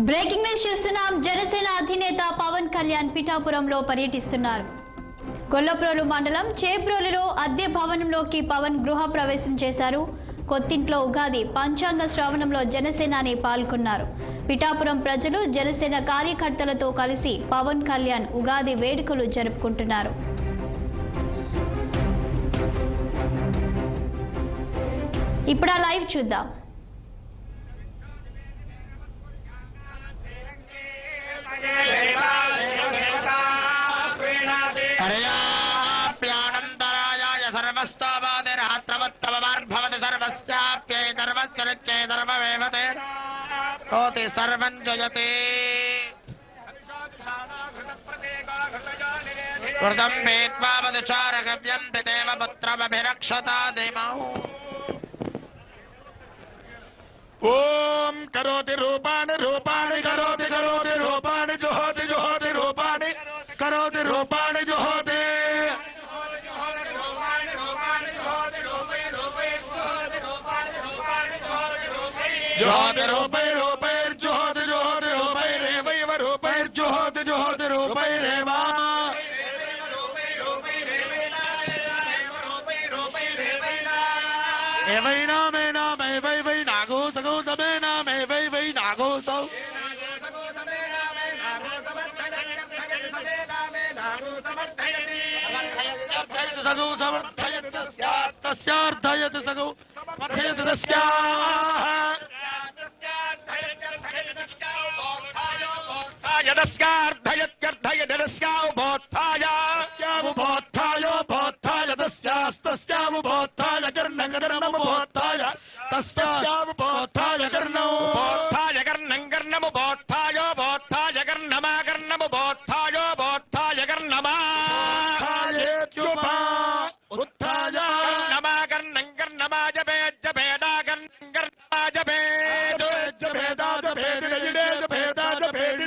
Breaking news చూస్తున్నాం. జనసేన అధినేత పవన్ కళ్యాణ్ పిఠాపురంలో పర్యటిస్తున్నారు. గొల్లప్రోలు మండలం చేబ్రోలులో అద్దె భవనంలోకి పవన్ గృహ ప్రవేశం చేశారు. కొత్తింట్లో ఉగాది పంచాంగ శ్రవణంలో జనసేనాని పాల్గొన్నారు. పిఠాపురం ప్రజలు జనసేన కార్యకర్తలతో కలిసి పవన్ కళ్యాణ్ ఉగాది వేడుకలు జరుపుకుంటున్నారు. ఇప్పుడు ఆ లైవ్ చూద్దాం. सर्वं जयते कृतं वेत्वा मधुचारगव्यं पितेव पुत्रमभिरक्षता देमौ ओम करोति रूपाणि रूपाणि करोति करोति रूपाणि जुहोति जुहोति रूपाणि करोति रूपाणि जुहोति जुहोति रूपै रूपै जुहोति जुहोति रूपै रेवैव रूपै जुहोति जुहोति रूपै रेवा एवैना मेना मै वै वै नागो सगो समेना मै वै वै नागो सौ सगो समर्थयत तस्यार्थयत सगो समर्थयत तस्याः यदस्यार्थयत्यर्थयदस्यावबोधाय स्यावबोधाय बोधाय तस्यास्तस्यावबोधाय कर्णगर्णमुबोधाय तस्यावबोधाय कर्णमुबोधाय कर्णं कर्णमुबोधाय बोधाय कर्णमाकर्णमुबोधाय बोधाय कर्णमा उत्थाय कर्णमाकर्णं कर्णमा जपेद जपेदा कर्णं कर्णमा जपेद जपेदा जपेद जपेदा जपेद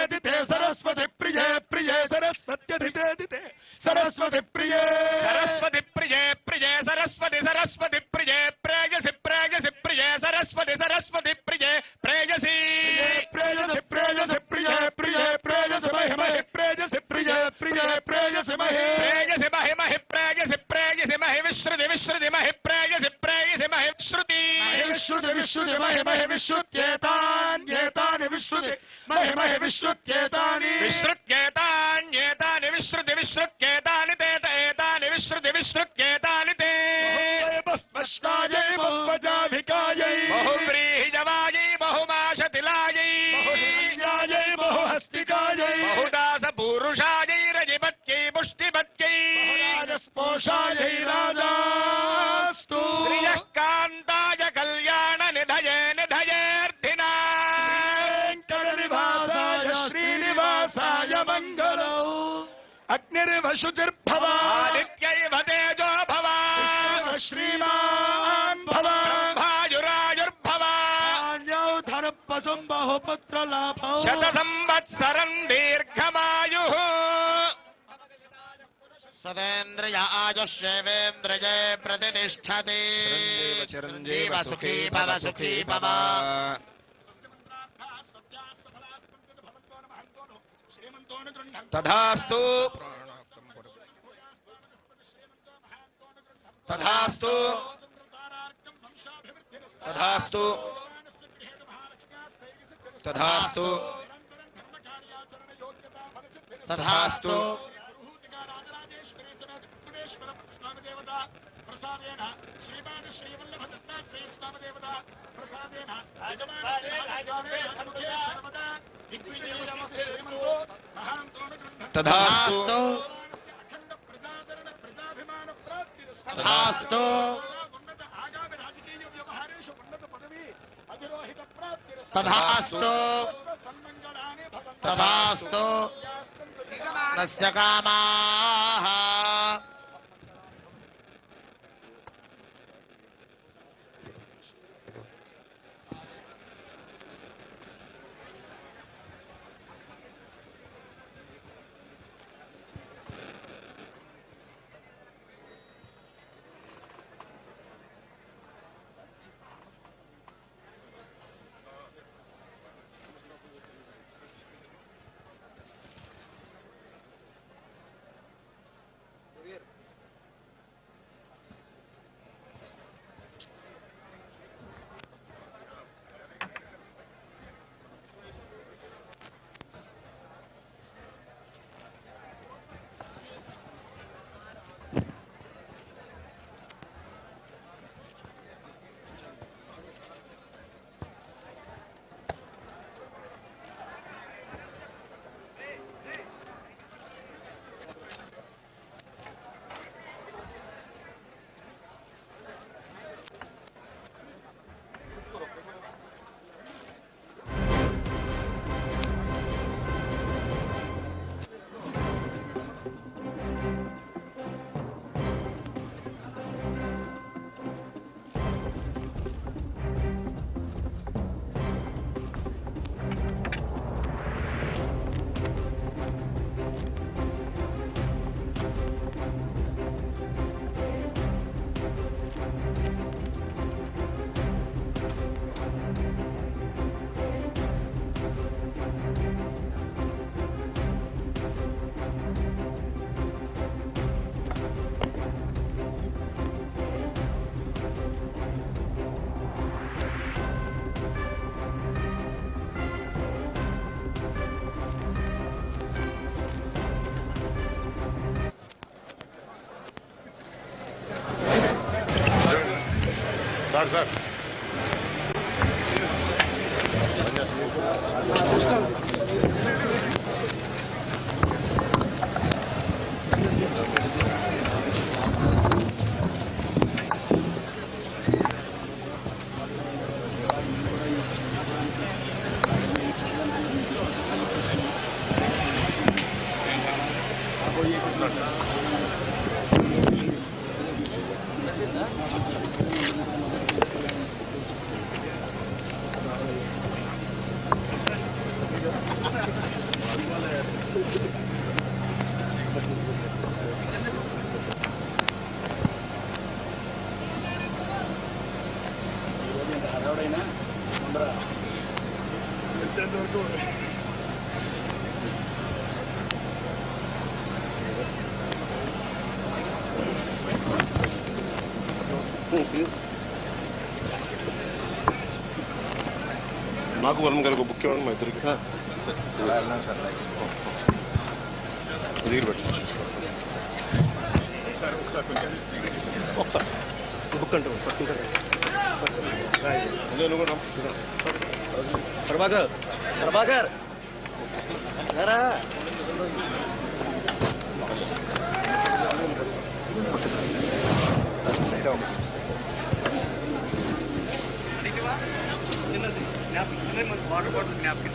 सरस्वती प्रिये प्रिये सरस्वत्यधिते सरस्वती प्रिये सरस्वती प्रिये प्रिये सरस्वती सरस्वती प्रिये प्रेयसि प्रेयसि प्रिये सरस्वती सरस्वती प्रिये प्रेयसि प्रेयसि प्रेयसि प्रिये प्रिये प्रेयसि महि महि प्रेयसि प्रिये प्रिये प्रेयसि महि प्रेयसि महि महि प्रेयसि प्रेयसि महि विश्रुति विश्रुति महि प्रेयसि प्रेयसि महि विश्रुति विश्रुति विश्रुति महि महि विश्रुत्येतान्येतानि विश्रुति महि महि विश्रुत्येतानि विश्रुत्येतान्येतानि विश्रुति विश्रुत्येतानि ते एतानि विश्रुति विश्रुत्येतानि ते बहुस्पष्टायै बहुवजाभिकायै बहुव्रीहिजवायै बहुमाशतिलायै बहुशल्यायै बहुहस्तिकायै बहुदासपूरुषायै रजिपत्यै मुष्टिपत्यै राजस्पोषायै राजास्तु श्रियः कान्ताय कल्याण निधये निधयेऽर्थिना श्रीनिवासाय मंगलौ अग्निर्वशुचिर्भव आदित्यैव तेजो भव श्रीमान् भव भायुरायुर्भव अन्यौ धनपसुं बहुपुत्रलाभौ शतसंवत्सरं दीर्घमायुः सदेन्द्रिय आयुष्येवेन्द्रिये प्रतिष्ठति चिरञ्जीव सुखी भव तथास्तु तथास्तु तथास्तु तथास्तु तथास्तु तथास्तु तथास्तु तथास्तु तथास्तु तस्य कामाः సార్ నాకు వరం గారికి బుక్ ఇవ్వండి మా ఇద్దరికి దగ్గర పెట్టి ఒకసారి బుక్ అంటే పట్టుకుంటారు అదే నువ్వు కూడా ప్రభాకర్ ప్రభాకర్ వాటర్ బాటిల్ జ్ఞాపకం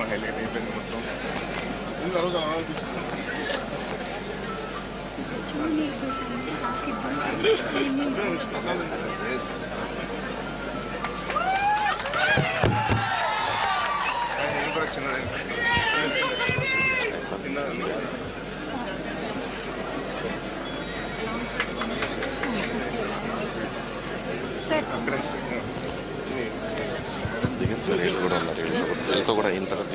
హైలైట్ అయిపోయింది మొత్తం ఆ రోజు అలా అనిపించింది నేను కూడా చిన్నది సార్ వీళ్ళు కూడా ఉన్నారు వీళ్ళతో కూడా అయిన తర్వాత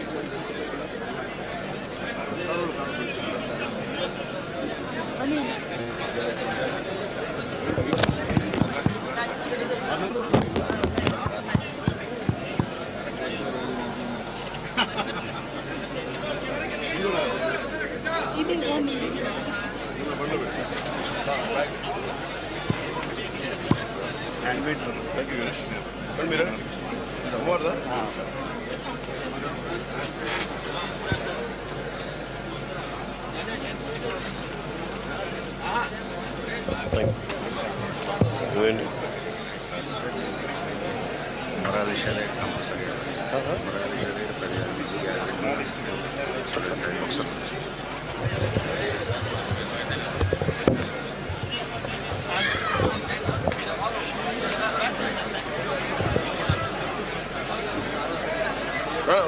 హ్యాండ్మేడ్ థ్యాంక్ యూ మీరు అమ్మవారు నువ్వేంటి మరాల విషయాలే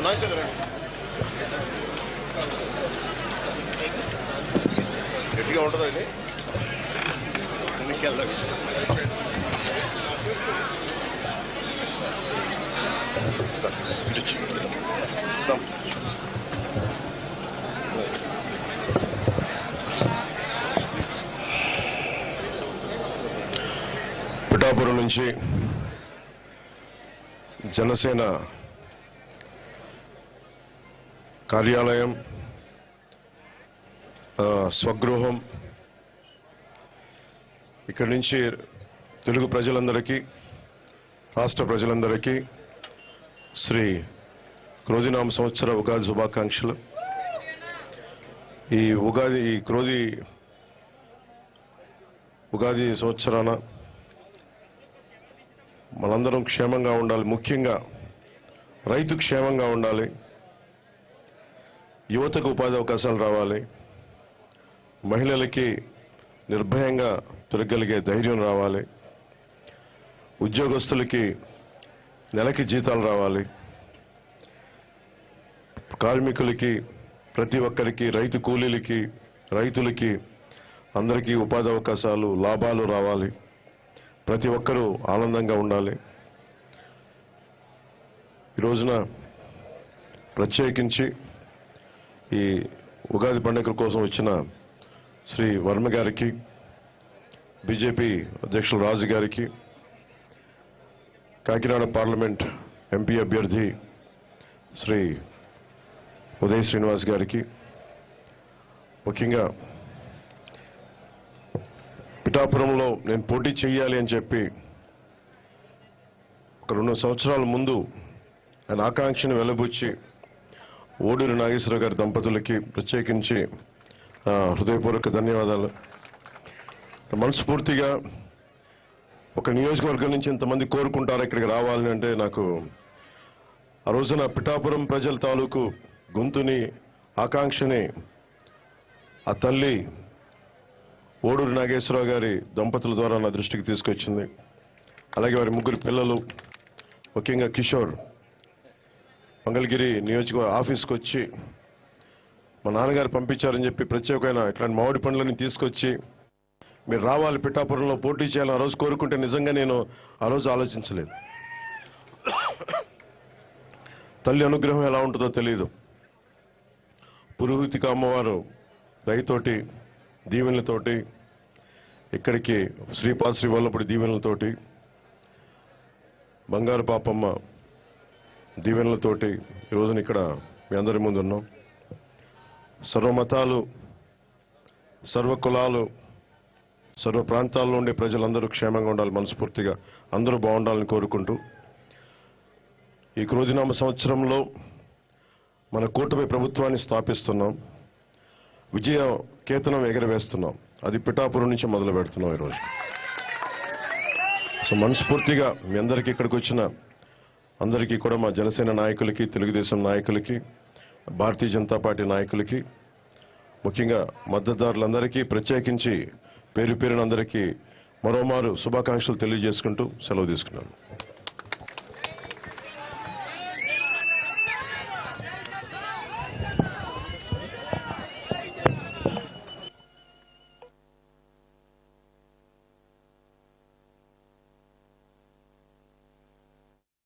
నైస్ గట్టిగా ఉంటుందా ఇది పిఠాపురం నుంచి జనసేన కార్యాలయం స్వగృహం ఇక్కడి నుంచి తెలుగు ప్రజలందరికీ రాష్ట్ర ప్రజలందరికీ శ్రీ క్రోధినామ సంవత్సర ఉగాది శుభాకాంక్షలు. ఈ క్రోధి ఉగాది సంవత్సరాన మనందరం క్షేమంగా ఉండాలి. ముఖ్యంగా రైతు క్షేమంగా ఉండాలి. యువతకు ఉపాధి అవకాశాలు రావాలి. మహిళలకి నిర్భయంగా తిరగలిగే ధైర్యం రావాలి. ఉద్యోగస్తులకి నెలకి జీతాలు రావాలి. కార్మికులకి, ప్రతి ఒక్కరికి, రైతు కూలీలకి, రైతులకి అందరికీ ఉపాధి అవకాశాలు, లాభాలు రావాలి. ప్రతి ఒక్కరూ ఆనందంగా ఉండాలి. ఈ రోజున ప్రత్యేకించి ఈ ఉగాది పండుగ కోసం వచ్చిన శ్రీ వర్మ గారికి, బీజేపీ అధ్యక్షులు రాజు గారికి, కాకినాడ పార్లమెంట్ ఎంపీ అభ్యర్థి శ్రీ ఉదయ్ శ్రీనివాస్ గారికి, ముఖ్యంగా పిఠాపురంలో నేను పోటీ చేయాలి అని చెప్పి ఒక 2 సంవత్సరాల ముందు ఆయన ఆకాంక్షను వెలబుచ్చి ఓడూరి నాగేశ్వర గారి దంపతులకి ప్రత్యేకించి హృదయపూర్వక ధన్యవాదాలు. మనస్ఫూర్తిగా ఒక నియోజకవర్గం నుంచి ఇంతమంది కోరుకుంటారు ఇక్కడికి రావాలని అంటే నాకు ఆ రోజున పిఠాపురం ప్రజల తాలూకు గొంతుని, ఆకాంక్షని ఆ తల్లి ఓడూరి నాగేశ్వరరావు గారి దంపతుల ద్వారా నా దృష్టికి తీసుకొచ్చింది. అలాగే వారి 3 పిల్లలు, ముఖ్యంగా కిషోర్ మంగళగిరి నియోజకవర్గ ఆఫీస్కి వచ్చి మా నాన్నగారు పంపించారని చెప్పి ప్రత్యేకమైన ఇట్లాంటి మామిడి పండ్లని తీసుకొచ్చి మీరు రావాలి, పిఠాపురంలో పోటీ చేయాలని ఆ రోజు కోరుకుంటే నిజంగా నేను ఆ రోజు ఆలోచించలేదు. తల్లి అనుగ్రహం ఎలా ఉంటుందో తెలియదు. పురోహితిక అమ్మవారు దయతోటి, దీవెనలతోటి, ఇక్కడికి శ్రీపాద శ్రీ వల్లపుడి దీవెనలతోటి, బంగారు పాపమ్మ దీవెనలతోటి ఈ రోజున ఇక్కడ మీ అందరి ముందు ఉన్నాం. సర్వమతాలు, సర్వ కులాలు, సర్వ ప్రాంతాల్లో ఉండే ప్రజలందరూ క్షేమంగా ఉండాలి. మనస్ఫూర్తిగా అందరూ బాగుండాలని కోరుకుంటూ ఈ క్రోధినామ సంవత్సరంలో మన కూటమి ప్రభుత్వాన్ని స్థాపిస్తున్నాం. విజయ కేతనం ఎగరవేస్తున్నాం. అది పిఠాపురం నుంచి మొదలు పెడుతున్నాం ఈరోజు. సో మనస్ఫూర్తిగా మీ అందరికీ ఇక్కడికి వచ్చిన అందరికీ కూడా, మా జనసేన నాయకులకి, తెలుగుదేశం నాయకులకి, భారతీయ జనతా పార్టీ నాయకులకి, ముఖ్యంగా మద్దతుదారులందరికీ ప్రత్యేకించి పేరు పేరున అందరికీ మరోమారు శుభాకాంక్షలు తెలియజేసుకుంటూ సెలవు తీసుకున్నాను.